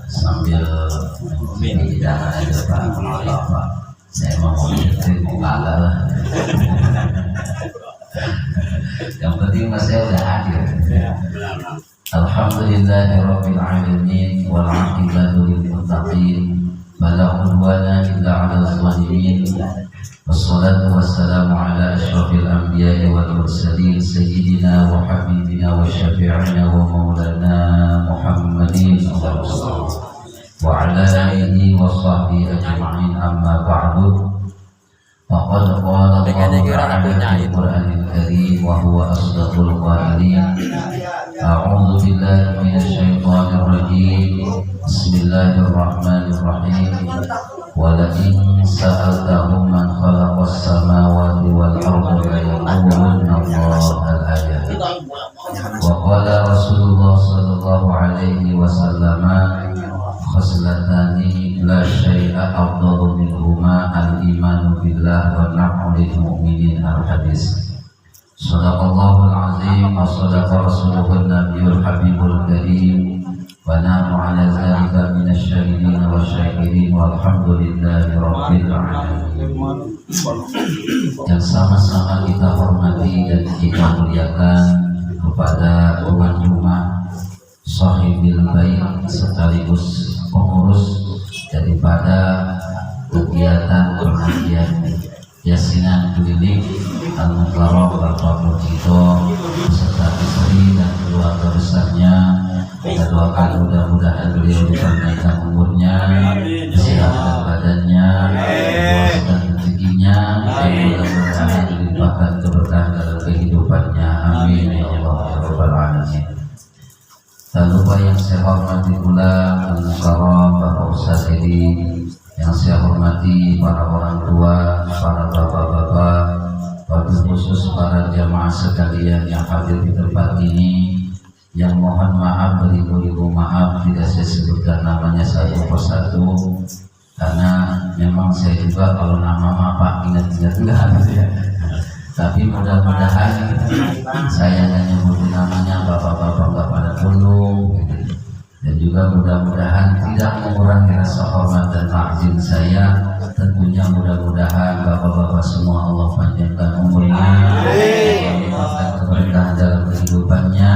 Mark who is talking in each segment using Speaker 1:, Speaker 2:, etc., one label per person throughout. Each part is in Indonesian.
Speaker 1: sambil hidangan aja Pak. Saya mau kalah lah. Yang penting mas saya udah hadir. Alhamdulillahirabbil alamin wal 'aqibatu lil muttaqin wala 'udwana illa 'alal zalimin. Wassalatu wassalamu ala asyrafil anbiya'i wal mursalin sayyidina wa habibina wa syafi'ina wa maulana Muhammadin wa ala alihi wa sahbihi ajma'in, amma ba'du. Faqad qala Allah ta'ala fil Qur'anil Karim wa huwa asdaqul qailin. A'udzu billahi minasy syaithanir rajim. Bismillahirrahmanirrahim. Wa la in sa'altahum man khalaqas samawati wal arda la yaqulunna Allaha al-ayat. Wa qala Rasulullah sallallahu alaihi wasallam khaslatani la syai'a afdalu minhuma al-imanu billah wa na'udil mu'minin al-hadis. Sadaqallahul azim wa sadaqa rasuluhun nabiyul habibul karim wa na'nu ala zalika minasy syahidin wa syakirin walhamdulillahi rabbil alamin. Yang sama-sama kita hormati dan kita muliakan kepada tuan rumah sahibil bait sekaligus pengurus daripada kegiatan pengajian yasinan keliling Al-Mukarram Bapak Murjido beserta istri dan keluarga besarnya. Kita doakan mudah-mudahan beliau dipanjangkan umurnya, kesehatan badannya, luaskan rezekinya, dan mudah-mudahan dilimpahkan keberkahan dalam kehidupannya. Amin ya Allah ya Rabbal alamin. Tak lupa yang saya hormati pula Al-Mukarram Bapak Ustaz Edi, yang saya hormati para orang tua, para bapak-bapak, wabil khusus para jamaah sekalian yang hadir di tempat ini. Yang mohon maaf, beribu-ribu maaf tidak saya sebutkan namanya satu persatu, karena memang saya juga kalau nama Pak ingat-ingat enggak ya. Tapi mudah-mudahan saya hanya nyebutin namanya bapak-bapak enggak pada tunduk gitu. Dan juga mudah-mudahan tidak mengurangi rasa hormat dan takzim saya. Tentunya mudah-mudahan bapak-bapak semua Allah panjangkan umurnya, diberikan keberkahan dalam kehidupannya,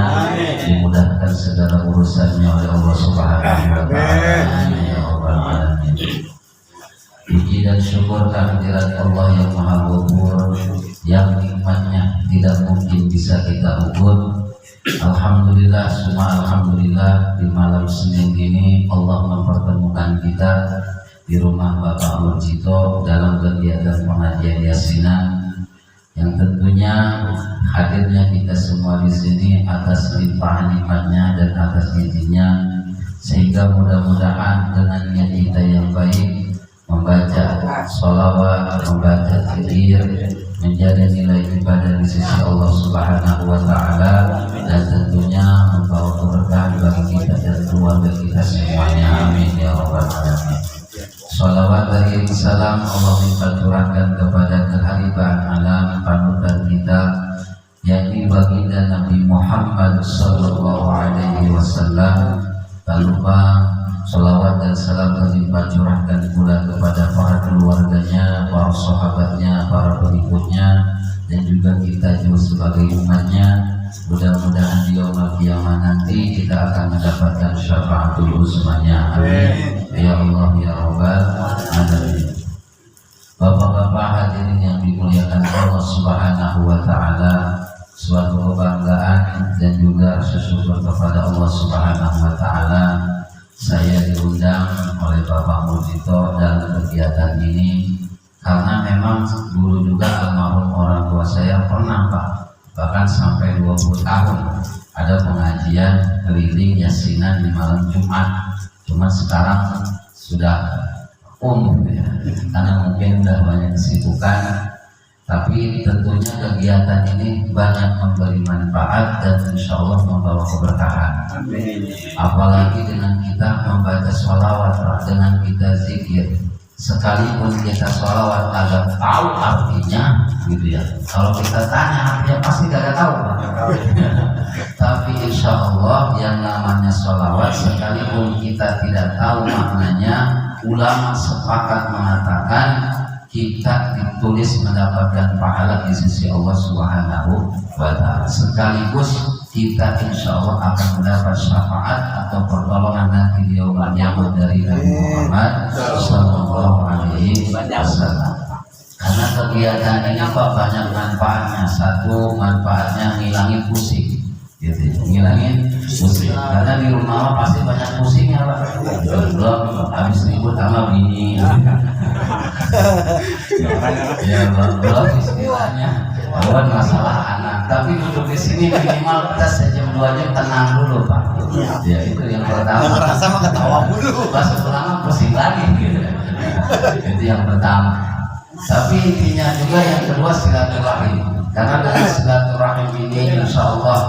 Speaker 1: dimudahkan segala urusannya oleh Allah Subhanahu wa taala. Ya Rabbal alamin. Puji dan syukur kehadirat Allah yang Maha Ghafur, yang nikmatnya tidak mungkin bisa kita ukur. Alhamdulillah, semua alhamdulillah, di malam Senin ini Allah mempertemukan kita di rumah Bapak Murjido dalam kegiatan pengajian yasinan yang tentunya hadirnya kita semua di sini atas limpahan nikmatnya dan atas izinnya, sehingga mudah-mudahan dengan niat kita yang baik membaca sholawat, membaca zikir menjadi nilai ibadah di sisi Allah Subhanahu wa taala, dan tentunya membawa keberkahan bagi kita dan keluarga kita semuanya. Amin ya rabbal alamin. Sholawat dan salam Allah limpahkan kepada kehalifan alam panutan kita, yakni baginda Nabi Muhammad sallallahu alaihi wasallam. Tak lupa sholawat dan salam terlimpah curahkan pula kepada para keluarganya, para sahabatnya, para pengikutnya, dan juga kita juga sebagai umatnya. Mudah-mudahan di yaumul qiyamah nanti kita akan mendapatkan syafaatul uzmanya. Amin ya Allah ya Rabbal alamin. Bapak-bapak hadirin yang dimuliakan Allah Subhanahu wa taala, suatu kebanggaan dan juga rasa syukur kepada Allah Subhanahu wa taala saya diundang oleh Bapak Murjido dalam kegiatan ini, karena memang dulu juga almarhum orang tua saya pernah Pak, bahkan sampai 20 tahun ada pengajian keliling yasinan di malam Jumat. Cuma sekarang sudah ya, karena mungkin sudah banyak kesibukan. Tapi tentunya kegiatan ini banyak memberi manfaat dan insya Allah membawa keberkahan. Apalagi dengan kita membaca sholawat, dengan kita zikir, sekalipun kita sholawat agak tahu artinya gitu ya. Kalau kita tanya artinya pasti gak tahu Pak. Tapi insya Allah yang namanya sholawat sekalipun kita tidak tahu maknanya, ulama sepakat mengatakan kita ditulis mendapatkan pahala di sisi Allah Subhanahu wa Ta'ala. Sekaligus kita insya Allah akan mendapat syafaat atau pertolongan nanti di yaumul qiyamah dari Nabi Muhammad sallallahu alaihi wasallam. Karena kegiatan ini Pak banyak manfaatnya. Satu, manfaatnya ngilangin pusing, gitu, ngilangin pusing. Karena di rumah pasti banyak pusingnya Pak. Belum habis ribut sama bini. Ya belum istilahnya buat masalah anak. Tapi duduk di sini minimal kita sejam 2 jam tenang dulu Pak. Ya itu yang pertama.
Speaker 2: Ngerasa mah ketawa dulu.
Speaker 1: Pas pulang pusing lagi gitu. Itu yang pertama. Tapi intinya juga yang kedua silaturahim. Karena dari silaturahim ini insya Allah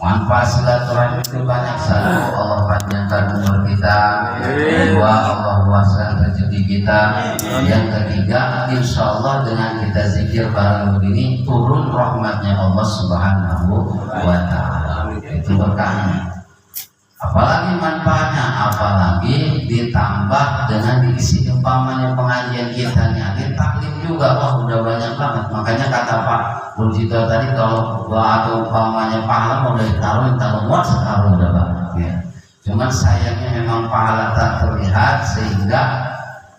Speaker 1: manfaat silaturahim itu banyak. Satu, Allah panjangkan umur kita. Kedua, Allah luaskan rezeki kita. Yang ketiga, insya Allah dengan kita zikir bareng begini turun rahmatnya Allah Subhanahu wa Ta'ala. Itu berkahnya. Apalagi manfaatnya, apalagi ditambah dengan diisi umpamanya pengajian kita nih, taklim juga, wah udah banyak banget. Makanya kata Pak Burjito tadi kalau doa atau umpamanya pahala mau ditaruhin, kalau muat sekarang udah banget ya. Cuman sayangnya memang pahala tak terlihat sehingga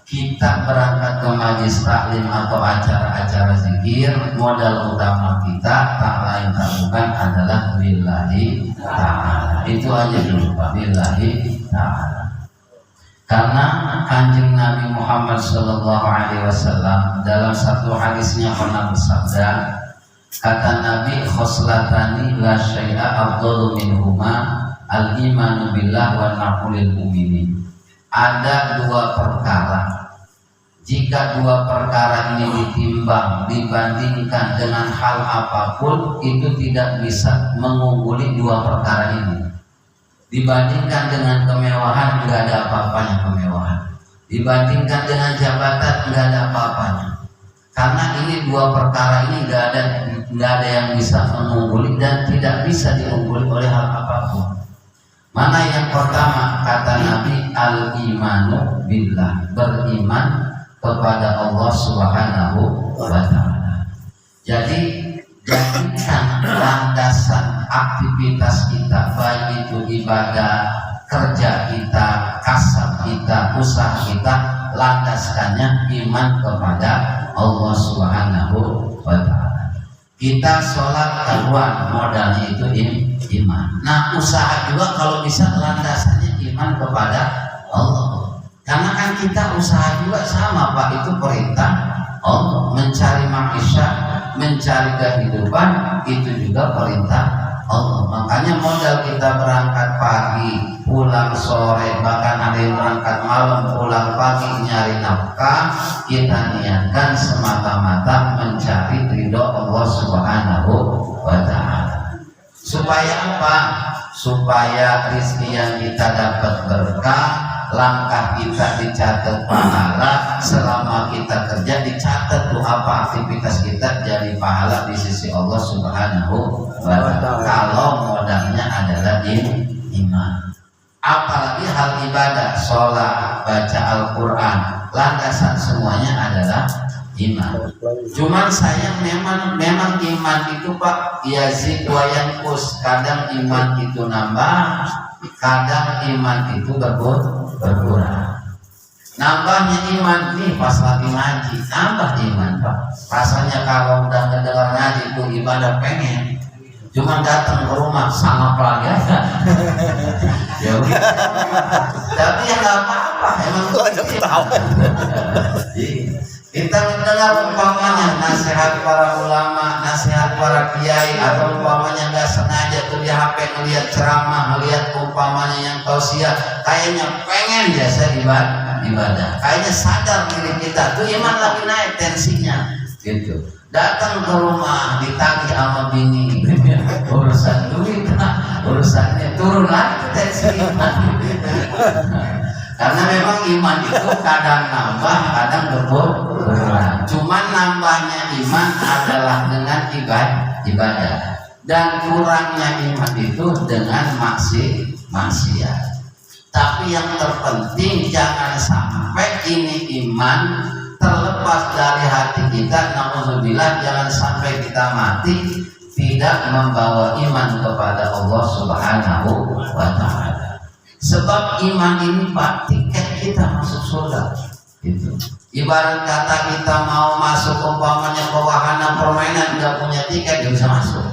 Speaker 1: kita berangkat ke majelis taklim atau acara-acara zikir, modal utama kita tak lain tak bukan adalah billahi ta'ala. Itu aja dulu Pak, billahi ta'ala. Karena Kanjeng Nabi Muhammad sallallahu alaihi wasallam dalam satu hadisnya pernah bersabda, kata Nabi, khoslatani la syai'a afdalu minhuma al-imanu billah wa naqulil mu'minin. Ada dua perkara, jika dua perkara ini ditimbang dibandingkan dengan hal apapun, itu tidak bisa mengungguli dua perkara ini. Dibandingkan dengan kemewahan, tidak ada apa-apanya kemewahan. Dibandingkan dengan jabatan, tidak ada apa-apanya. Karena ini dua perkara ini tidak ada yang bisa mengungguli dan tidak bisa diungguli oleh hal apapun. Mana yang pertama? Kata Nabi, al-imanu billah, beriman kepada Allah Subhanahu wa Ta'ala. Jadi jadikan landasan aktivitas kita, baik itu ibadah, kerja kita, kasab kita, usaha kita, landaskannya iman kepada Allah Subhanahu wa Ta'ala. Kita sholat taruhan modalnya itu iman. Nah usaha juga kalau bisa landasannya iman kepada Allah. Karena kan kita usaha juga sama Pak, itu perintah Allah. Mencari maisha, mencari kehidupan, itu juga perintah Allah. Makanya modal kita berangkat pagi, pulang sore, bahkan ada yang berangkat malam, pulang pagi nyari nafkah, kita niatkan semata-mata mencari ridho Allah Subhanahu wa Ta'ala. Supaya apa? Supaya rezeki yang kita dapat berkah, langkah kita dicatat pahala, selama kita kerja dicatat tuh apa aktivitas kita jadi pahala di sisi Allah Subhanahu wa Ta'ala. Kalau modalnya adalah iman. Apalagi hal ibadah, sholat, baca Al-Quran, landasan semuanya adalah iman. Cuman sayang memang iman itu Pak yazid wa yanqus. Kadang iman itu nambah, kadang iman itu berkurang. Nambahnya iman nih pas lagi ngaji, nambah iman Pak. Rasanya kalau udah kedengar ngaji itu ibadah pengen, cuma datang ke rumah sama lagi aja. Ya udah. Tapi ya nggak apa-apa, emang ketawa. Kita mendengar umpamanya nasihat para ulama, nasihat para kiai, atau umpamanya nggak sengaja tuh di HP ngelihat ceramah, ngelihat umpamanya yang tausiah, kayaknya pengen biasa ibadah, kayaknya sadar diri kita tuh iman lagi naik tensinya, gitu. Datang ke rumah ditagih sama bini, urusan duit, urusannya turun lagi tensi iman. Karena memang iman itu kadang nambah, kadang berkurang. Cuman nambahnya iman adalah dengan ibadah, dan kurangnya iman itu dengan maksiat. Tapi yang terpenting jangan sampai ini iman terlepas dari hati kita. Nauzubillah, jangan sampai kita mati tidak membawa iman kepada Allah Subhanahu wa ta'ala. Sebab iman ini Pak, tiket kita masuk surga. Gitu. Ibarat kata kita mau masuk umpamanya ke wahana permainan, nggak punya tiket nggak bisa masuk.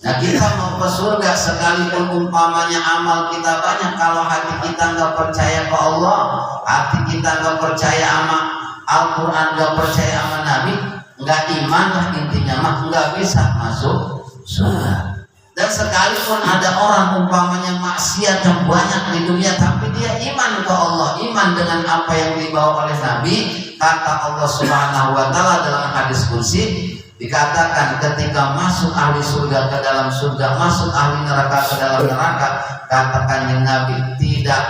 Speaker 1: Nah, kita mau ke surga sekalipun umpamanya amal kita banyak, kalau hati kita nggak percaya ke Allah, hati kita nggak percaya sama Al-Quran, nggak percaya sama Nabi, nggak iman lah intinya mah, nggak bisa masuk surga. Dan sekalipun ada orang umpamanya maksiat yang banyak di dunia, tapi dia iman ke Allah, iman dengan apa yang dibawa oleh Nabi. Kata Allah Subhanahu wa ta'ala dalam hadis kursi, dikatakan ketika masuk ahli surga ke dalam surga, masuk ahli neraka ke dalam neraka, katakan yang Nabi, tidak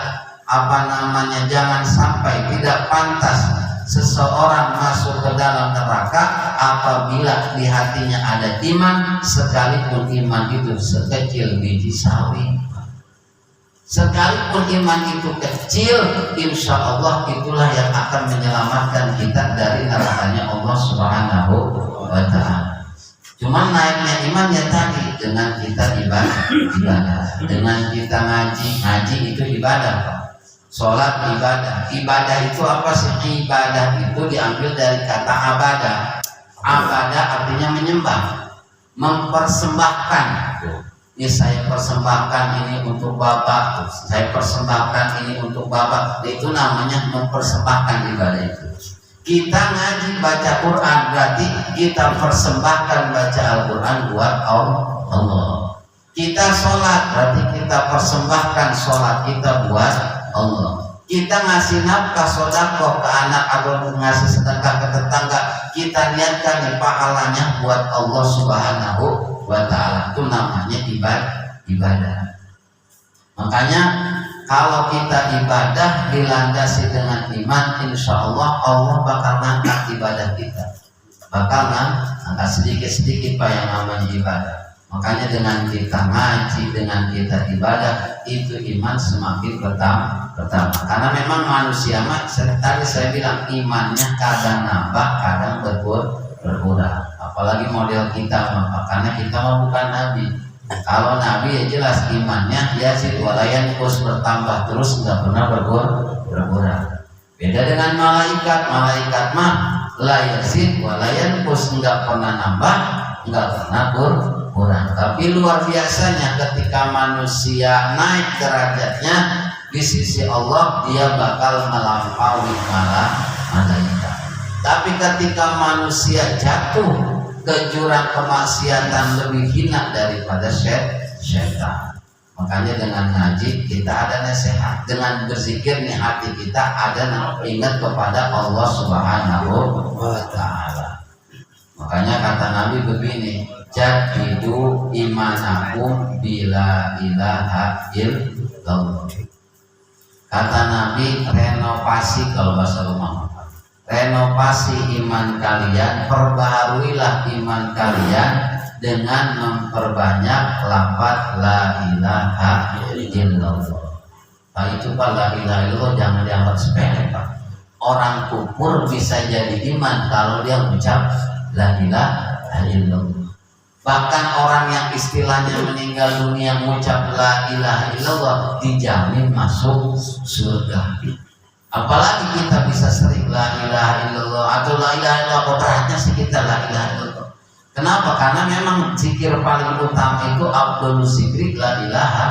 Speaker 1: jangan sampai, tidak pantas seseorang masuk ke dalam neraka apabila di hatinya ada iman, sekalipun iman itu sekecil biji sawi. Sekalipun iman itu kecil, insya Allah itulah yang akan menyelamatkan kita dari nerakanya Allah Subhanahu wa ta'ala. Cuman naiknya iman ya tadi dengan kita ibadah, dengan kita ngaji itu ibadah, Pak. Sholat ibadah. Ibadah itu apa sih? Ibadah itu diambil dari kata abadah. Abadah artinya menyembah, mempersembahkan. Ini saya persembahkan ini untuk Bapak, saya persembahkan ini untuk Bapak. Itu namanya mempersembahkan ibadah itu. Kita ngaji baca Quran berarti kita persembahkan baca Al-Quran buat Allah. Kita sholat berarti kita persembahkan sholat kita buat Allah. Kita ngasih nafkah sedekah ke anak atau ngasih sedekah ke tetangga, kita niatkan nih pahalanya buat Allah Subhanahu wa ta'ala. Itu namanya ibadah. Makanya kalau kita ibadah dilandasi dengan iman, insya Allah Allah bakal ngangkat ibadah kita, bakal ngangkat sedikit-sedikit Pak yang namanya ibadah. Makanya dengan kita ngaji, dengan kita ibadah, itu iman semakin bertambah. Karena memang manusia tadi saya bilang imannya kadang nambah, kadang berkurang. Apalagi model kita, karena kita mah bukan nabi. Kalau nabi ya jelas imannya yazid walayan terus bertambah terus, nggak pernah berkurang. Beda dengan malaikat mah la yazid walayan terus, nggak pernah nambah, nggak pernah berkurang. Tapi luar biasanya ketika manusia naik derajatnya di sisi Allah, dia bakal melampaui malaikat. Tapi ketika manusia jatuh ke jurang kemaksiatan, lebih hina daripada syaitan. Makanya dengan ngaji kita ada nasihat, dengan berzikir nih hati kita ada ingat kepada Allah Subhanahu wa ta'ala. Makanya kata Nabi begini, jadidu imanakum bila ilaha illallah. Kata Nabi, renovasi, kalau bahasa rumah, renovasi iman kalian, perbaharuilah iman kalian dengan memperbanyak lafaz la ilaha illallah. Pak, itu Pak, la ilaha illallah jangan dianggap sepele Pak. Orang kufur bisa jadi iman kalau dia mengucap la ilaha illallah. Bahkan orang yang istilahnya meninggal dunia mengucap la ilaha illallah dijamin masuk surga. Apalagi kita bisa sering la ilaha illallah atau la ilaha illallah, beratnya sih kita la ilaha illallah. Kenapa? Karena memang zikir paling utama itu afdhalus zikri la ilaha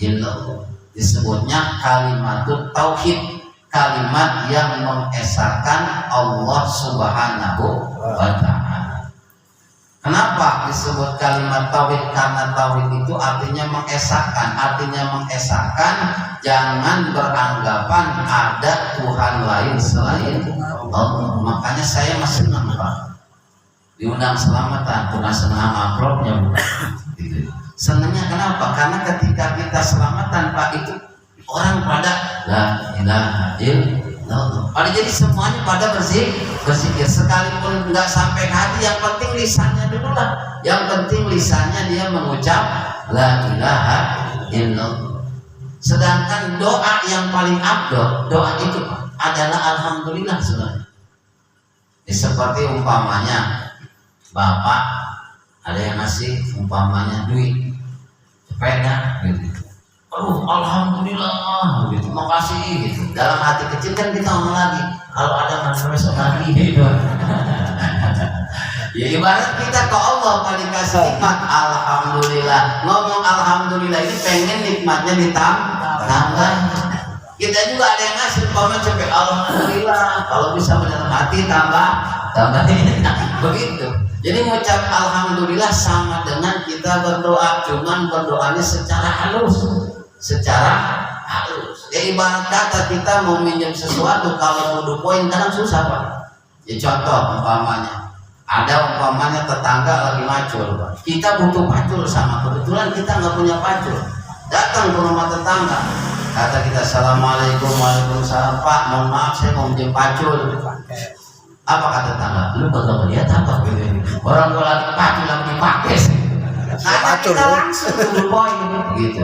Speaker 1: illallah. Disebutnya kalimatut tauhid, kalimat yang mengesahkan Allah Subhanahu wa ta'ala. Kenapa disebut kalimat tauhid? Karena tauhid itu artinya mengesahkan. Artinya mengesahkan, jangan beranggapan ada Tuhan lain selain Allah. Makanya saya masih senang Pak diundang selamatan, bukan senang amplopnya bukan. Gitu. Senangnya kenapa? Karena ketika kita selamatan Pak, itu orang pada la ilaha illallah. Pada jadi semuanya pada berzikir sekalipun nggak sampai ke hati, yang penting lisannya dulu lah. Yang penting lisannya dia mengucap la ilaha illallah. Sedangkan doa yang paling afdal, doa itu adalah alhamdulillah sebenarnya. Seperti umpamanya bapak ada yang ngasih umpamanya duit sepeda gitu. Alhamdulillah gitu, makasih gitu. Dalam hati kecil kan kita ngomong lagi, kalau ada masalah besok lagi gitu. Ya ibarat kita ke Allah kalau dikasih nikmat alhamdulillah. Ngomong alhamdulillah ini pengen nikmatnya ditambah. Kita juga ada yang ngasih umpamanya sampai alhamdulillah, kalau bisa dalam hati tambahin begitu. Jadi mengucap alhamdulillah sama dengan kita berdoa, cuman berdoanya secara halus. Ya ibarat kata kita mau minjem sesuatu, kalau butuh poin kadang susah Pak. Ya contoh umpamanya, ada umpamanya tetangga lagi macul Pak. Kita butuh pacul sama, kebetulan kita nggak punya pacul. Datang ke rumah tetangga, kata kita assalamualaikum, waalaikumsalam Pak, mohon maaf saya mau minjem pacul. Apa kata tetangga? Lu kagak lihat apa gitu? Orang gua lagi pacul lagi dipakai sih. Nah, kita langsung poin gitu.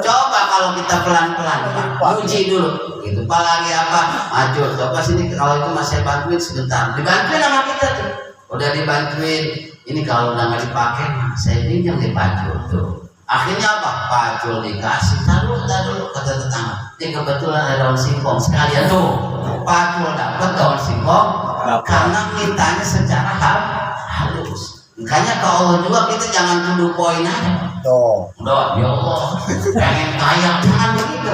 Speaker 1: Coba kalau kita pelan-pelan uji dulu gitu. Apalagi apa? Maju, coba sini kalau itu masih bantuin sebentar. Dibantuin sama kita tuh. Udah dibantuin. Ini kalau udah nggak dipakai, saya pinjam di pacul tuh. Akhirnya apa? Pacul dikasih. Taruh kata tetangga. Ini kebetulan ada daun singkong sekalian tuh. Pacul dapat daun singkong karena mintanya secara halus. Makanya ke Allah juga kita jangan tuduh poin aja. Udah, ya Allah, pengen kaya, jangan begitu.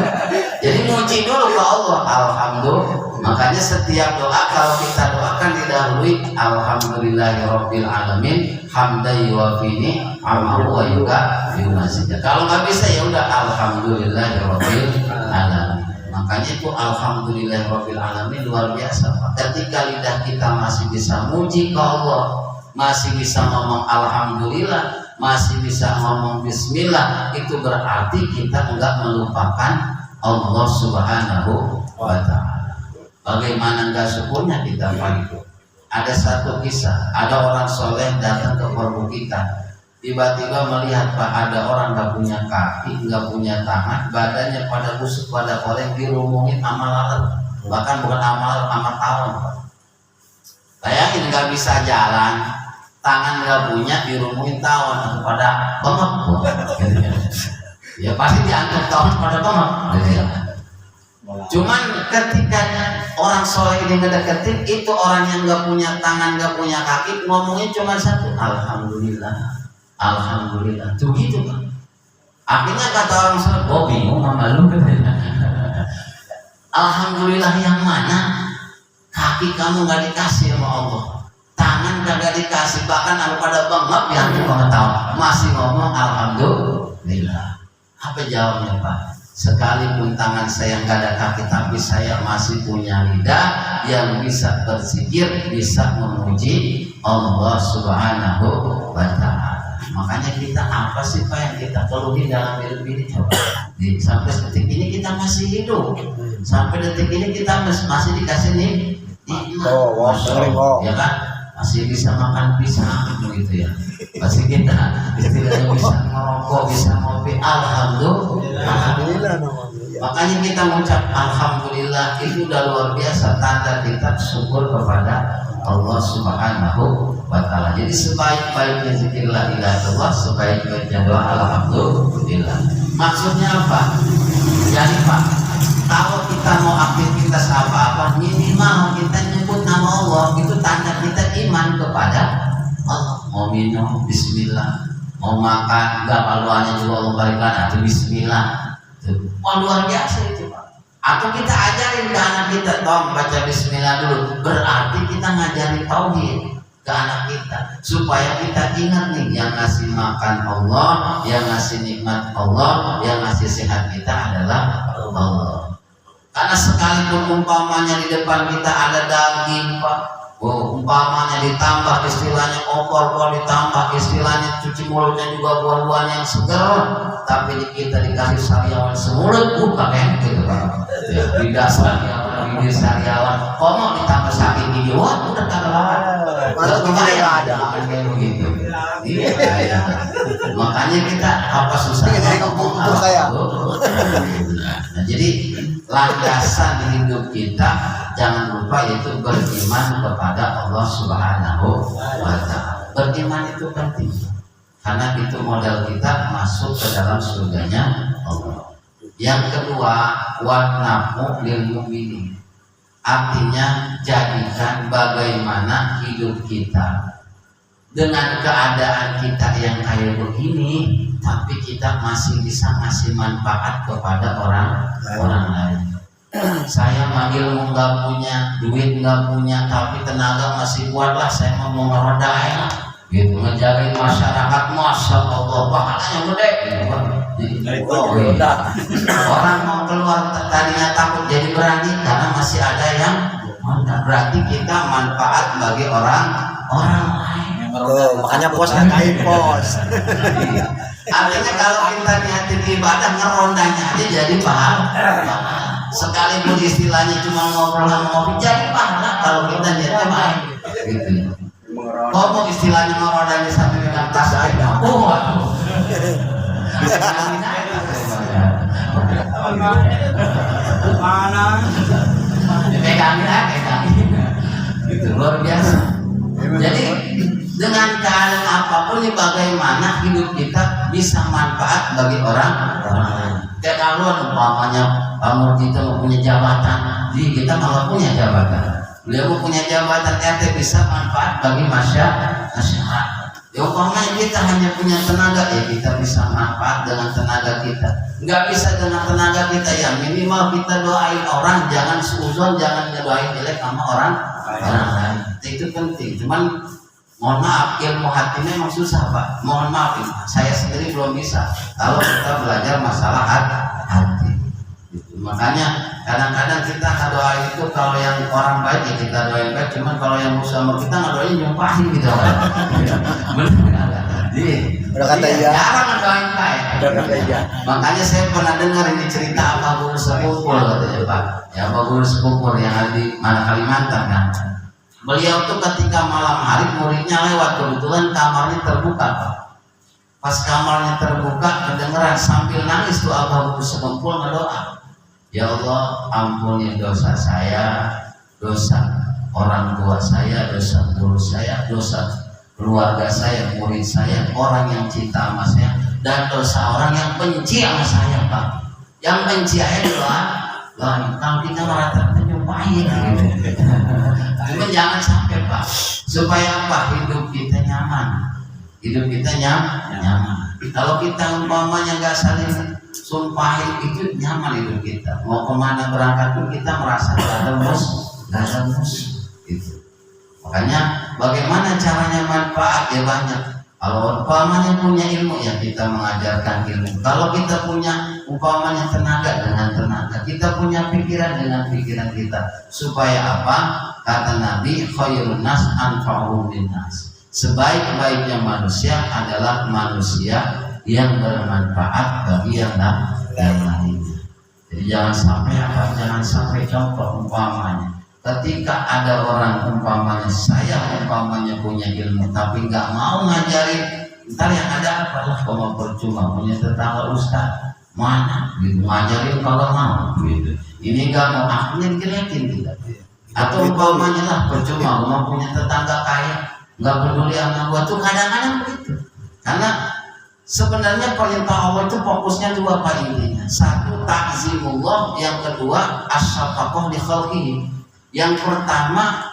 Speaker 1: Jadi muji dulu ke Allah, alhamdulillah. Makanya setiap doa kalau kita doakan didahului alhamdulillahirabbil alamin, hamdan yuwafini amahu wa yukafi'u. Kalau nggak bisa ya udah alhamdulillahirabbil alamin. Makanya itu alhamdulillahirabbil alamin luar biasa. Ketika lidah kita masih bisa muji ke Allah, masih bisa ngomong alhamdulillah, masih bisa ngomong bismillah, itu berarti kita enggak melupakan Allah Subhanahu wa ta'ala. Bagaimana enggak syukurnya kita Pak? Ada satu kisah, ada orang soleh datang ke perbukitan, tiba-tiba melihat Pak ada orang enggak punya kaki, enggak punya tangan, badannya pada busuk, pada koleng, dirumungin amal lalat, bahkan bukan amal tahun. Bayangin nggak bisa jalan, tangan nggak punya, dirumuhin tahun atau pada bengep, ya pasti dianggap tahun pada bengep. Cuman ketika orang soleh ini ngedeketin, itu orang yang nggak punya tangan, nggak punya kaki, ngomongnya cuma satu, alhamdulillah, alhamdulillah, tuh gitu Pak. Akhirnya kata orang soleh, oh bingung sama lu katanya. Alhamdulillah yang mana? Kaki kamu nggak dikasih sama Allah, tangan nggak dikasih, bahkan aku pada bengap yang pengetahuan masih ngomong alhamdulillah. Apa jawabnya Pak? Sekalipun tangan saya nggak ada kaki, tapi saya masih punya lidah yang bisa berzikir, bisa memuji Allah Subhanahu wa ta'ala. Makanya kita apa sih Pak yang kita keluhin dalam hidup ini? Coba sampai detik ini kita masih hidup, sampai detik ini kita masih dikasih nih ya kan, masih bisa makan pisang begitu ya, masih kita istilahnya bisa merokok, bisa ngopi, alhamdulillah. Makanya kita mengucap alhamdulillah itu udah luar biasa, tanda kita syukur kepada Allah Subhanahu wa ta'ala. Jadi sebaik-baiknya zikir la ilaha illallah, sebaik-baiknya doa alhamdulillah. Maksudnya apa? Jadi Pak, kalau kita mau aktivitas apa-apa, minimal kita nyebut nama Allah, itu tanda kita iman kepada Allah. Mau minum, bismillah. Mau makan, enggak, paluannya juga Allah berikan, atau bismillah. Wah, luar biasa itu Pak. Atau kita ajarin ke anak kita, tolong baca bismillah dulu. Berarti kita ngajarin tauhid ke anak kita, supaya kita ingat nih, yang ngasih makan Allah, yang ngasih nikmat Allah, yang ngasih sehat kita adalah Allah. Karena sekalipun umpamanya di depan kita ada daging Pak, Oh, umpamanya ditambah istilahnya opor, ditambah istilahnya cuci mulutnya juga buah-buahan yang segar, tapi kita dikasih sariawan semulut buka kan gitu kan. Ya, tidak sariawan, ini sariawan. Komo ditambah sakit gigi, wah udah kagak lawan. Kalau kita ada kayak begitu. Iya. Makanya kita apa susahnya ngomong saya. Nah, jadi landasan hidup kita jangan lupa yaitu beriman kepada Allah Subhanahu wa Ta'ala. Beriman itu penting karena itu modal kita masuk ke dalam surganya Allah. Yang kedua, wanafu lil mu'minin, artinya jadikan bagaimana hidup kita dengan keadaan kita yang kayak begini, tapi kita masih bisa ngasih manfaat kepada orang lain. Saya manggil nggak punya duit, nggak punya, tapi tenaga masih kuat lah. Saya mau ngerodain, gitu, ngejagain masyarakat. Masya Allah, pahalanya gede. Orang mau keluar tadinya takut jadi berani karena masih ada yang berarti kita manfaat bagi orang lain.
Speaker 2: Makanya posnya kain pos.
Speaker 1: Artinya kalau kita niatin ibadah ngerondanya aja jadi pahala. Sekalipun istilahnya cuma ngobrol jadi pahala kalau kita niatnya baik. Gitu. Kalau istilahnya ngerondanya sampai dengan tas aja. Waduh. Mana? Pegangin. Itu luar biasa. Jadi dengan keadaan apapun ini bagaimana hidup kita bisa manfaat bagi orang lain. Kayak kalau umpamanya Pak Murti itu mau punya jabatan, jadi kita malah punya jabatan. Beliau mau punya jabatan RT bisa manfaat bagi masyarakat. Ya umpamanya kita hanya punya tenaga, ya kita bisa manfaat dengan tenaga kita. Nggak bisa dengan tenaga kita, ya minimal kita doain orang, jangan seuzon, jangan ngedoain jelek sama orang lain. Itu penting. Cuman mohon maaf, ilmu hati memang susah Pak. Mohon maaf, saya sendiri belum bisa kalau kita belajar masalah hati. Gitu. Makanya kadang-kadang kita doain itu kalau yang orang baik ya kita doain baik, cuman kalau yang musuh sama kita ngedoain nyumpahin gitu kan.
Speaker 2: Udah kata iya.
Speaker 1: Jarang ngedoain baik.
Speaker 2: Udah kata iya.
Speaker 1: Makanya saya pernah dengar ini cerita apa guru sepupul katanya Pak. Ya Pak guru sepupul yang ada di Kalimantan kan. Beliau tuh ketika malam hari muridnya lewat, kebetulan kamarnya terbuka Pak. Pas kamarnya terbuka kedengeran sambil nangis tuh abah guru sepupul ngedoa, ya Allah ampuni dosa saya, dosa orang tua saya, dosa guru saya, dosa keluarga saya, murid saya, orang yang cinta sama saya, dan dosa orang yang benci sama saya Pak. Yang benci saya doa lain, kalau kita merata nyumpahin gitu. Cuma jangan sampai Pak, supaya apa? Hidup kita nyaman. Hidup kita nyaman. Kalau kita umpamanya nggak saling sumpahin, itu nyaman hidup kita. Mau kemana berangkat pun kita merasa nggak ada musuh. Gitu. Makanya bagaimana caranya manfaat ya banyak. Kalau umpamanya punya ilmu ya kita mengajarkan ilmu. Kalau kita punya umpamanya tenaga dengan tenaga, kita punya pikiran dengan pikiran kita. Supaya apa? Kata Nabi, khairun nas anfa'uhum linnas. Sebaik-baiknya manusia adalah manusia yang bermanfaat bagi yang lainnya. Jadi jangan sampai contoh umpamanya. Ketika ada orang umpamanya saya umpamanya punya ilmu tapi nggak mau ngajarin, ntar yang ada apalah kalau percuma punya tetangga ustaz mana gitu ngajarin kalau mau gitu. Ini nggak mau akhirnya dijelekin tidak. Atau umpamanya lah percuma mau punya tetangga kaya nggak peduli sama gua tuh kadang-kadang begitu. Karena sebenarnya perintah Allah itu fokusnya dua Pak intinya. Satu ta'zimullah, yang kedua asyafaqah li khalqihi. Yang pertama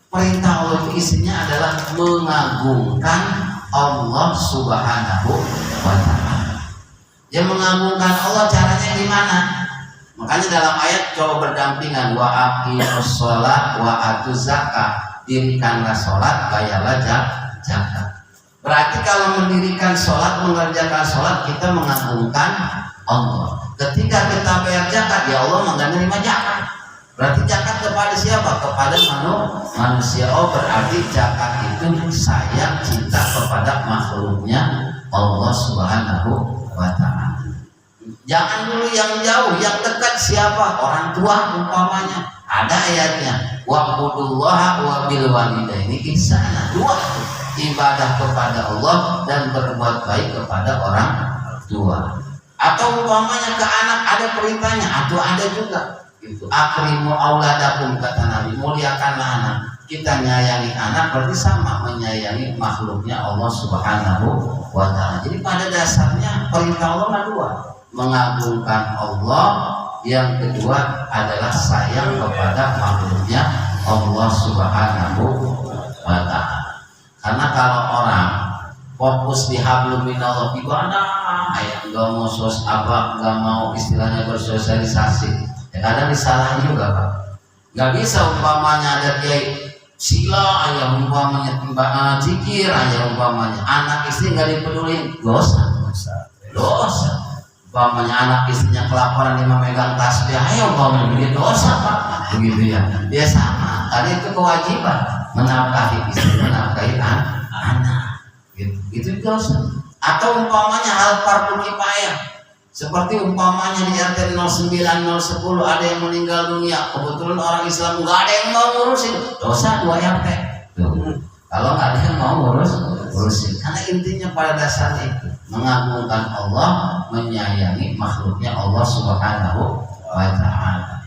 Speaker 1: perintah Allah itu isinya adalah mengagungkan Allah Subhanahu wa Ta'ala. Yang mengagungkan Allah caranya gimana? Makanya dalam ayat coba berdampingan, wa aqimus sholat wa atuz zakat. Dirikanlah sholat, bayarlah zakat. Berarti kalau mendirikan sholat, mengerjakan sholat, kita mengagungkan Allah. Ketika kita bayar zakat, ya Allah menerima zakat. Berarti zakat kepada siapa? Kepada kepada manusia. Oh, berarti zakat itu sayang cinta kepada makhluknya Allah Subhanahu wa Ta'ala. Jangan dulu yang jauh, yang dekat siapa? Orang tua umpamanya. Ada ayatnya, wa'budullaha wa bil walidaini ihsana. Dua, ibadah kepada Allah dan berbuat baik kepada orang tua. Atau umpamanya ke anak ada perintahnya, atau ada juga itu akrimu auladakum, kata Nabi, muliakanlah anak. Kita nyayangi anak berarti sama menyayangi makhluknya Allah Subhanahu wa Ta'ala. Jadi pada dasarnya perintah Allah ada dua, mengagungkan Allah, yang kedua adalah sayang kepada makhluknya Allah Subhanahu wa Ta'ala. Karena kalau orang fokus di hablum minallah ibadah, nggak mau nggak mau istilahnya bersosialisasi, ya kadang disalahin juga Pak. Nggak bisa umpamanya ada kiai sila ayah umpamanya zikir ayah umpamanya, anak istri nggak dipedulin, dosa. Umpamanya anak istrinya kelaparan dia memegang tasbih, ayo umpamanya dia dosa Pak, begitu ya. Dia sama, karena itu kewajiban menafkahi istri, menafkahi anak, itu dosa. Atau umpamanya hal fardu kifayah, seperti umpamanya di RT 09 010 ada yang meninggal dunia, kebetulan orang Islam nggak ada yang mau ngurusin, dosa 2 RT. Kalau nggak ada yang mau ngurusin, karena intinya pada dasarnya itu mengagungkan Allah, menyayangi makhluknya Allah Subhanahu wa Ta'ala.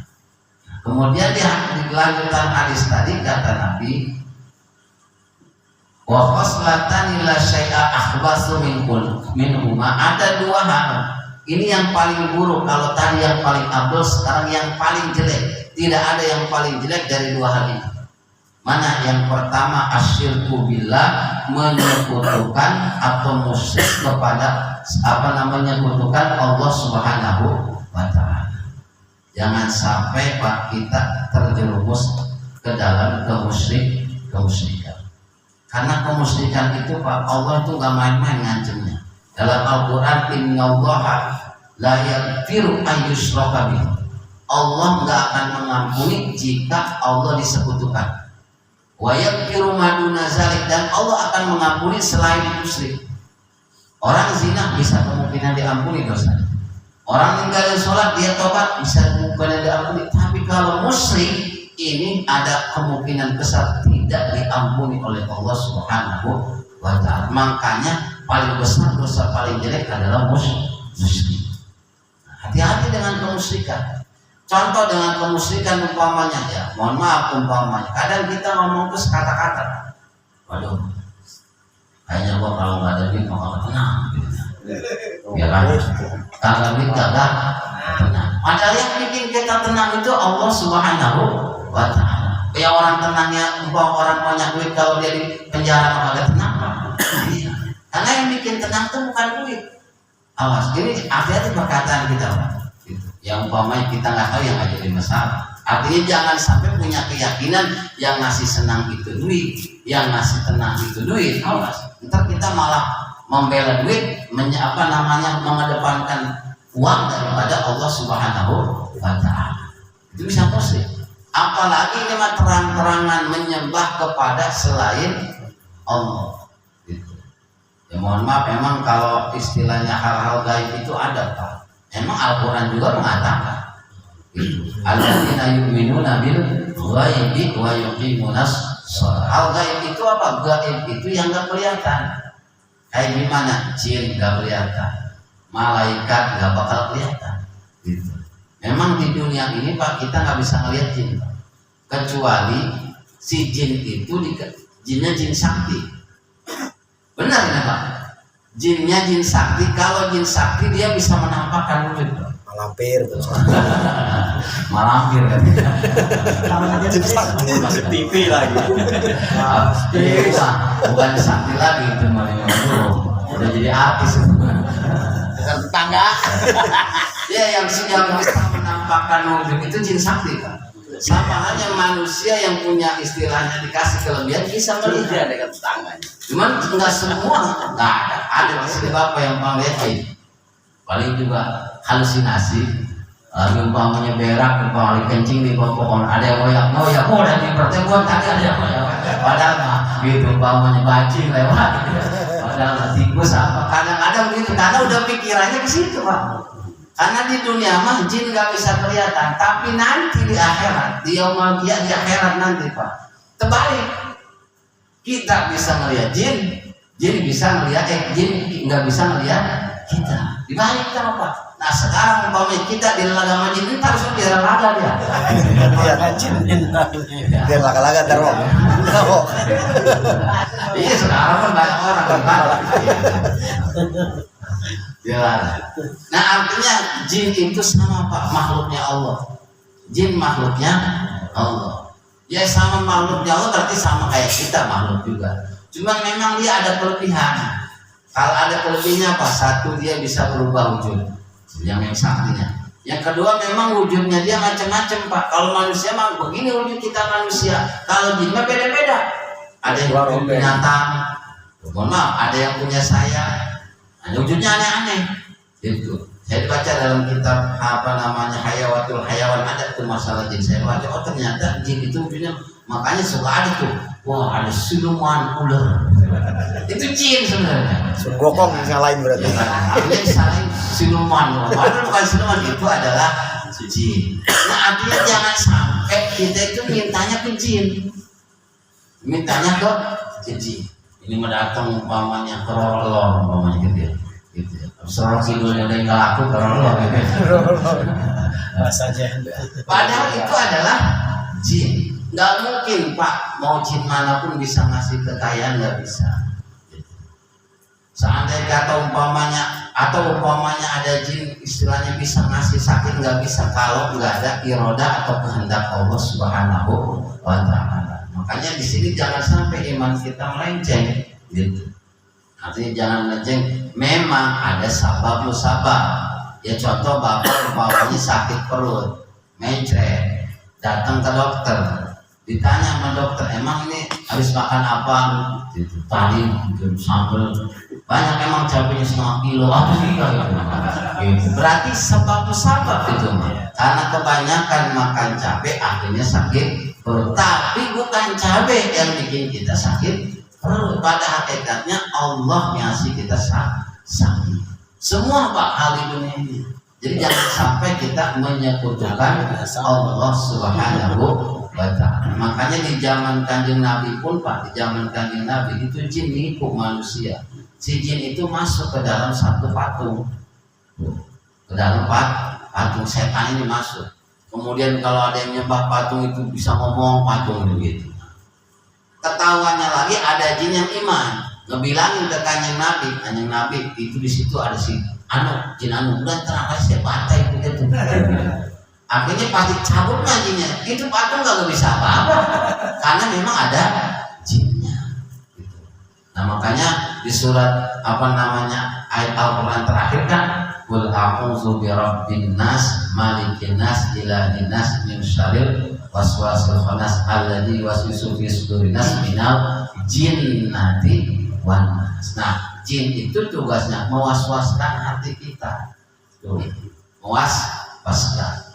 Speaker 1: Kemudian di lanjutan hadis tadi kata Nabi, wa khaslatan la syai'a akhbasu minhuma. Ada 2 hal. Ini yang paling buruk. Kalau tadi yang paling abdul, sekarang yang paling jelek. Tidak ada yang paling jelek dari 2 hal ini. Mana? Yang pertama asyirku billah, menyekutukan atau musyrik kepada kutukan Allah Subhanahu wa Ta'ala. Jangan sampai Pak kita terjerumus ke dalam kemusyrikan. Karena kemusyrikan itu Pak, Allah itu nggak main-main ngancemnya. Dalam Al-Quran, innallaha la yaghfiru an yushraka bihi. Allah nggak akan mengampuni jika Allah disekutukan. Wa yaghfiru ma duna zalik, dan Allah akan mengampuni selain musyrik. Orang zina bisa kemungkinan diampuni dosanya. Orang ninggalin sholat dia tobat bisa kemungkinan diampuni. Tapi kalau musyrik ini ada kemungkinan besar tidak diampuni oleh Allah Subhanahu wa Ta'ala. Makanya paling besar dosa paling jelek adalah musyrik. Hati-hati dengan kemusyrikan. Contoh dengan kemusyrikan umpamanya, ya mohon maaf umpamanya, kadang kita ngomong terus kata-kata, waduh kayaknya gua kalau nggak ada duit mau tenang gitu. Ya kan, kalau duit gak tenang. Padahal yang bikin kita tenang itu Allah Subhanahu wa Ta'ala. Ya orang tenangnya orang banyak duit, kalau dia di penjara agak tenang Pak. Iya. Karena yang bikin tenang itu bukan duit. Awas, ini hati-hati perkataan kita Pak. Yang umpamanya kita nggak tahu yang nggak jadi masalah. Artinya jangan sampai punya keyakinan yang ngasih senang itu duit, yang ngasih tenang itu duit. Awas, ntar kita malah membela duit, mengedepankan uang daripada Allah Subhanahu wa Ta'ala. Itu bisa musyrik. Apalagi ini mah terang-terangan menyembah kepada selain Allah. Gitu. Ya mohon maaf, memang kalau istilahnya hal-hal gaib itu ada Pak. Emang Al-Quran juga mengatakan alladzina yu'minuna bil ghaibi wa yuqimunas shalah. Hal gaib itu apa? Gaib itu yang gak kelihatan. Kayak gimana? Jin gak kelihatan, malaikat gak bakal kelihatan gitu. Memang di dunia ini Pak kita gak bisa ngelihat jin Pak. Kecuali si jin itu jinnya jin sakti. Benar ya Pak? Jinnya jin sakti. Kalau jin sakti dia bisa menampakkan wujud
Speaker 2: malampir
Speaker 1: malampir kan.
Speaker 2: Jin sakti
Speaker 3: masuk TV lagi.
Speaker 1: Bukan sakti lagi itu malah udah jadi artis itu.
Speaker 2: dengan tetangga.
Speaker 1: Ya yang bisa menampakkan wujud itu jin sakti kan. Sama halnya manusia yang punya istilahnya dikasih kelebihan bisa melihat dengan tetangganya. Cuman enggak semua, enggak ada di sini Bapak yang paling lihat paling juga halusinasi. lagi umpamanya berak, umpamanya kencing di bawah pohon, ada yang ngoyak, udah di pertemuan tadi ada yang ngoyak, padahal mah gitu umpamanya bajing lewat, padahal tikus apa, kadang-kadang gitu, karena udah pikirannya ke situ Pak. Karena di dunia mah jin nggak bisa kelihatan, tapi nanti di akhirat, di yaumul qiyamah, di akhirat nanti Pak, terbalik. Kita bisa ngelihat jin, jin bisa ngelihat, jin nggak bisa ngelihat kita. Dibalik kita Pak. Nah sekarang umpamanya kita di lalaga jin, ntar harus di lalaga dia.
Speaker 2: Dia laga-laga terus.
Speaker 1: Iya sekarang kan banyak orang Pak. Ya. Nah artinya jin itu sama Pak, makhluknya Allah. Jin makhluknya Allah. Ya sama makhluknya Allah berarti sama kayak kita makhluk juga. Cuma memang dia ada kelebihan. Kalau ada kelebihannya apa? Satu dia bisa berubah wujud, yang saktinya. Yang kedua memang wujudnya dia macam-macam Pak. Kalau manusia mah begini wujud kita manusia. Kalau jin mah beda-beda. Ada yang wujud binatang, mohon maaf, ada yang punya sayap. Nah, wujudnya aneh-aneh gitu. Saya baca dalam kitab apa namanya Hayawatul Hayawan, ada tuh masalah jin. Saya baca, oh ternyata jin itu wujudnya, makanya suka ada tuh, wah ada siluman ular. Itu jin sebenarnya.
Speaker 2: Gokong yang lain berarti.
Speaker 1: Artinya disalahin siluman, padahal bukan siluman, itu adalah jin. Nah artinya jangan sampai kita itu mintanya ke jin, mintanya ke jin. Ini mendatang umpamanya kerolor umpamanya gitu ya. Gitu ya. Sorok sidulnya udah nggak laku kerolor gitu.
Speaker 2: Saja.
Speaker 1: Padahal itu adalah jin. Nggak mungkin Pak, mau jin manapun bisa ngasih kekayaan, nggak bisa. Gitu. Seandainya kata umpamanya ada jin istilahnya bisa ngasih sakit, nggak bisa kalau nggak ada iroda atau kehendak Allah Subhanahu wa Ta'ala. Makanya di sini jangan sampai iman kita melenceng, gitu. Artinya jangan melenceng. Memang ada sabab musabab. Ya contoh bapak umpamanya sakit perut, mencret, datang ke dokter, ditanya sama dokter, emang ini habis makan apa? Gitu. Tadi sambal banyak, emang cabenya 1,5 kilo. Apa sih gitu. Berarti sebab musabab itu, karena kebanyakan makan cabai akhirnya sakit perut. Tapi bukan cabai yang bikin kita sakit perut. Pada hakikatnya Allah ngasih kita sakit. Semua Pak hal di dunia ini. Jadi jangan sampai kita menyekutukan Allah Subhanahu wa Ta'ala. Makanya di zaman Kanjeng Nabi pun Pak, di zaman Kanjeng Nabi itu jin nipu manusia. Si jin itu masuk ke dalam satu patung, ke dalam patung setan ini masuk. Kemudian kalau ada yang nyembah patung itu bisa ngomong patung begitu. Ketahuannya lagi ada jin yang iman, ngebilangin ke Kanjeng Nabi itu di situ ada si jin udah terakhir saya pantai itu. Akhirnya pasti cabut jinnya, itu patung nggak bisa apa-apa karena memang ada jinnya. Gitu. Nah makanya di surat apa namanya ayat Al-Quran terakhir kan, Qul a'udzu birabbin nas, malikin nas, ilahin nas, min syarril waswasil khannas alladzi yuwaswisu fi sudurin nas minal jinnati wan nas. Nah, jin itu tugasnya mewaswaskan hati kita. Tuh, mewaswaskan.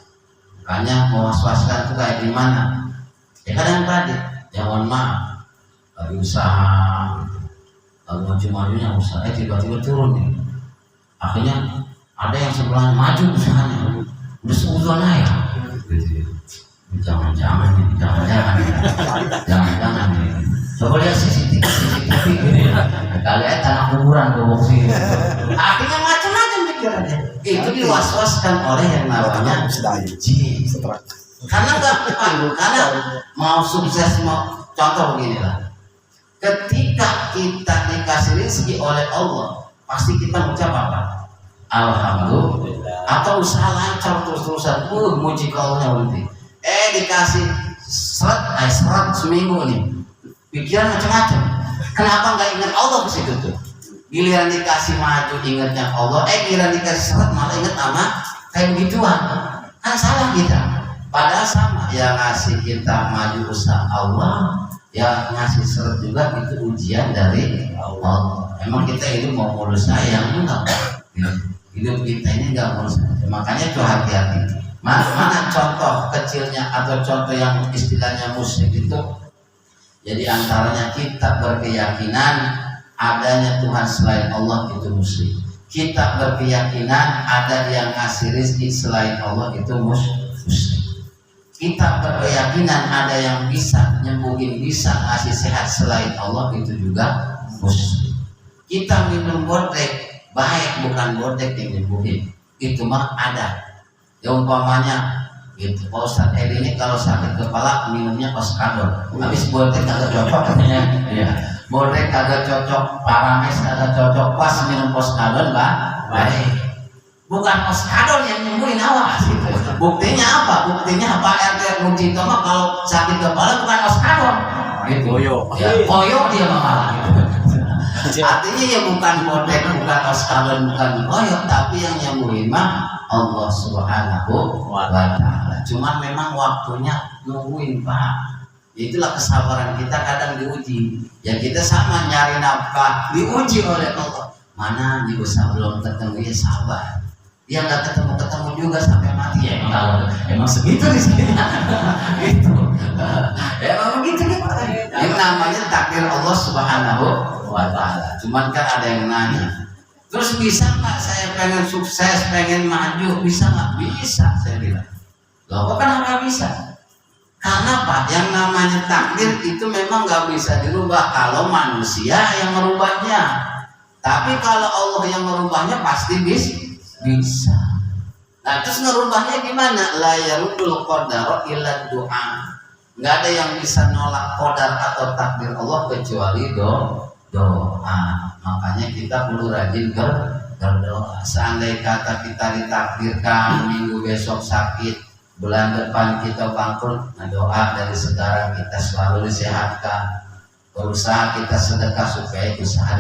Speaker 1: Makanya mewaswaskan itu kayak gimana? Ya kadang tadi, ya mohon maaf, lagi usaha, lalu maju-majunya usaha, tiba-tiba turun nih. Akhirnya ada yang sebelahnya maju usahanya, udah seuzon naik. Jangan-jangan nih. Coba lihat CCTV kalian tanah kuburan boboksi. Akhirnya macam-macam pikirannya. Itu diwaswaskan oleh yang namanya jin. Karena mau sukses, mau contoh beginilah. Ketika kita dikasih rezeki oleh Allah, pasti kita mengucap apa? Alhamdulillah. Atau usaha lancar terus-terusan, muji Allah nanti. Dikasih seret seminggu nih, pikiran macam-macam. Kenapa nggak ingat Allah ke situ tuh? Giliran dikasih maju ingatnya Allah, giliran dikasih seret malah ingat sama kayak begituan. Kan salah kita. Padahal sama, yang ngasih kita maju usaha Allah, yang ngasih seret juga itu ujian dari Allah. Emang kita hidup mau mulus sayang enggak? Hidup kita ini enggak mulus. Makanya itu hati-hati. Mana contoh kecilnya atau contoh yang istilahnya musyrik itu? Jadi antaranya kita berkeyakinan adanya Tuhan selain Allah itu musyrik. Kita berkeyakinan ada yang ngasih rezeki selain Allah itu musyrik. Kita berkeyakinan ada yang bisa nyembuhin, bisa ngasih sehat selain Allah itu juga musyrik. Kita minum bodek, baik bukan bodek yang nyembuhin, itu mah ada. Ya umpamanya gitu, Pak Ustadz Edi ini kalau sakit kepala minumnya oskadon, habis bodek kagak cocok katanya, ya. Bodek kagak cocok, parames kagak cocok, pas minum oskadon baik. Bukan oskadon yang nyembuhin awas gitu. Buktinya apa? Buktinya Pak RT Mujito mah kalau sakit kepala bukan oskadon, gitu. Koyo dia malah gitu. Artinya ya bukan bodek, bukan oskadon, bukan koyo, tapi yang nyembuhin mah Allah Subhanahu wa ta'ala. Cuman memang waktunya nungguin Pak. Itulah kesabaran kita kadang diuji. Ya kita sama nyari nafkah diuji oleh Allah. Mana di usaha belum ketemu ya sabar. Dia nggak ketemu juga sampai mati ya. Emang segitu di sini. Gitu. Emang begitu gitu. Ini namanya takdir Allah Subhanahu wa ta'ala. Cuman kan ada yang nanya, terus bisa nggak saya pengen sukses, pengen maju, bisa nggak? Bisa, saya bilang. Loh, kok kan nggak bisa? Karena Pak, yang namanya takdir itu memang nggak bisa dirubah kalau manusia yang merubahnya. Tapi kalau Allah yang merubahnya pasti bisa. Nah, terus ngerubahnya gimana? La yarudul qadar illa doa. Nggak ada yang bisa nolak qadar atau takdir Allah kecuali doa. Makanya kita perlu rajin berdoa. Seandainya kata kita ditakdirkan minggu besok sakit, bulan depan kita bangkrut, nah doa dari sekarang kita selalu disehatkan. Berusaha kita sedekah supaya usaha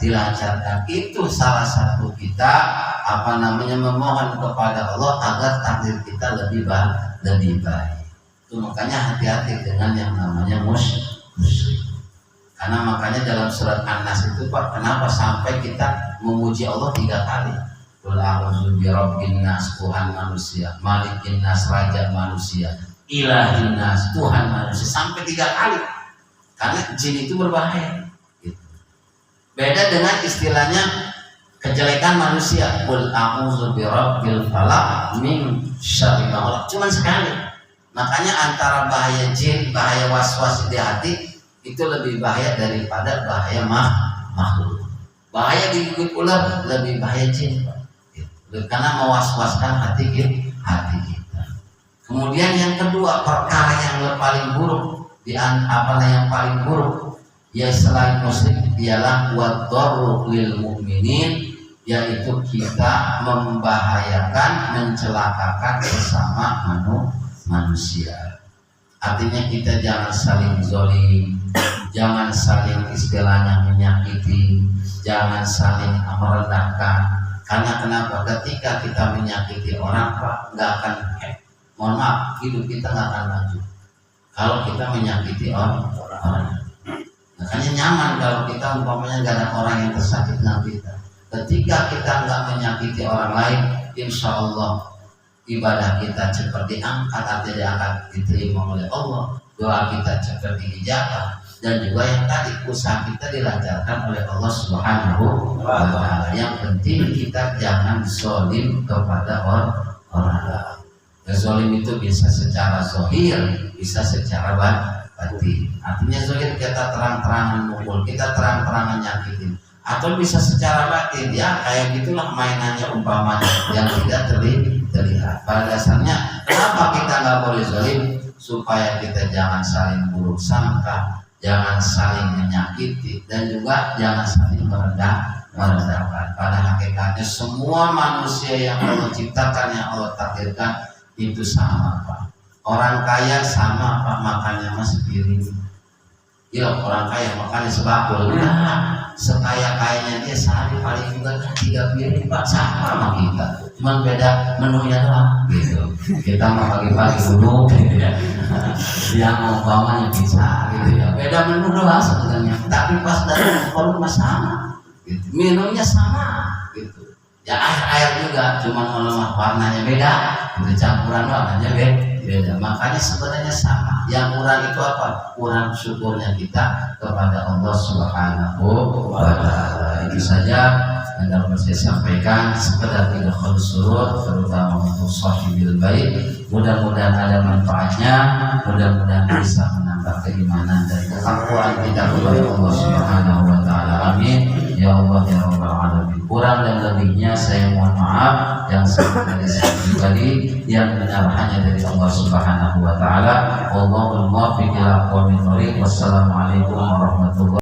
Speaker 1: dilancarkan. Itu salah satu kita memohon kepada Allah agar takdir kita lebih baik. Itu makanya hati-hati dengan yang namanya musyrik. Karena makanya dalam surat An-Nas itu Pak, kenapa sampai kita memuji Allah 3 kali? Qul a'udzu birabbin nas, Tuhan manusia, malikin nas, raja manusia, ilahin nas, Tuhan manusia, sampai 3 kali. Karena jin itu berbahaya. Gitu. Beda dengan istilahnya kejelekan manusia. Qul a'udzu birabbil falaq min syarri ma khalaq. Cuman sekali. Makanya antara bahaya jin, bahaya waswas di hati itu lebih bahaya daripada bahaya makhluk. Bahaya digigit ular lebih bahaya jin, karena mewaswaskan hati kita. Kemudian yang kedua, perkara yang paling buruk yang paling buruk ya selain musyrik ialah wadharru lil mu'minin, yaitu kita membahayakan, mencelakakan sesama manusia. Artinya kita jangan saling zalim, jangan saling istilahnya menyakiti, jangan saling merendahkan. Karena kenapa? Ketika kita menyakiti orang Pak, nggak akan mohon maaf, hidup kita nggak akan maju. Kalau kita menyakiti orang. Makanya nyaman kalau kita umpamanya nggak ada orang yang tersakit dengan kita. Ketika kita nggak menyakiti orang lain, insya Allah ibadah kita cepat diangkat, artinya akan diterima oleh Allah, doa kita cepat diijabah, dan juga yang tadi usaha kita dilancarkan oleh Allah Subhanahu wa ta'ala. Yang penting kita jangan zalim kepada orang lain. Zalim itu bisa secara zahir, bisa secara batin. Artinya zahir kita terang-terangan mukul, kita terang-terangan nyakitin, atau bisa secara batin, ya kayak gitulah mainannya umpamanya yang tidak terlihat. Pada dasarnya kenapa kita nggak boleh zalim? Supaya kita jangan saling buruk sangka, jangan saling menyakiti, dan juga jangan saling merendahkan. Pada hakikatnya semua manusia yang Allah ciptakan, yang Allah takdirkan itu sama Pak. Orang kaya sama Pak, makannya mas piring. Ya orang kaya makannya sebakul. Nah, sekaya-kayanya dia sehari paling juga 3 piring Pak, sama sama kita. Cuman beda menunya doang gitu. Kita mau pagi-pagi dulu gitu ya. Yang umpamanya bisa gitu ya. Beda menu doang sebenarnya. Tapi pas datang perut sama gitu. Minumnya sama gitu. Ya air juga, cuma melemah warnanya beda, campuran warnanya beda. Makanya sebenarnya sama. Yang kurang itu apa? Kurang syukurnya kita kepada Allah Subhanahu wa Ta'ala. Itu saja yang dapat saya sampaikan, sekedar tidak surut, terutama untuk sahibil bait. Mudah-mudahan ada manfaatnya, mudah-mudahan bisa menambah keimanan dan ketakwaan kita kepada Allah Subhanahu wa Ta'ala. Amin. Ya Allah ya Rabbal Alamin. Kurang dan lebihnya saya mohon maaf. Yang sebenarnya saya pribadi, yang benar hanya dari Allah Subhanahu wa Ta'ala. Wallahul muwaffiq ila aqwamit thoriq. Wassalamualaikum warahmatullahi wabarakatuh.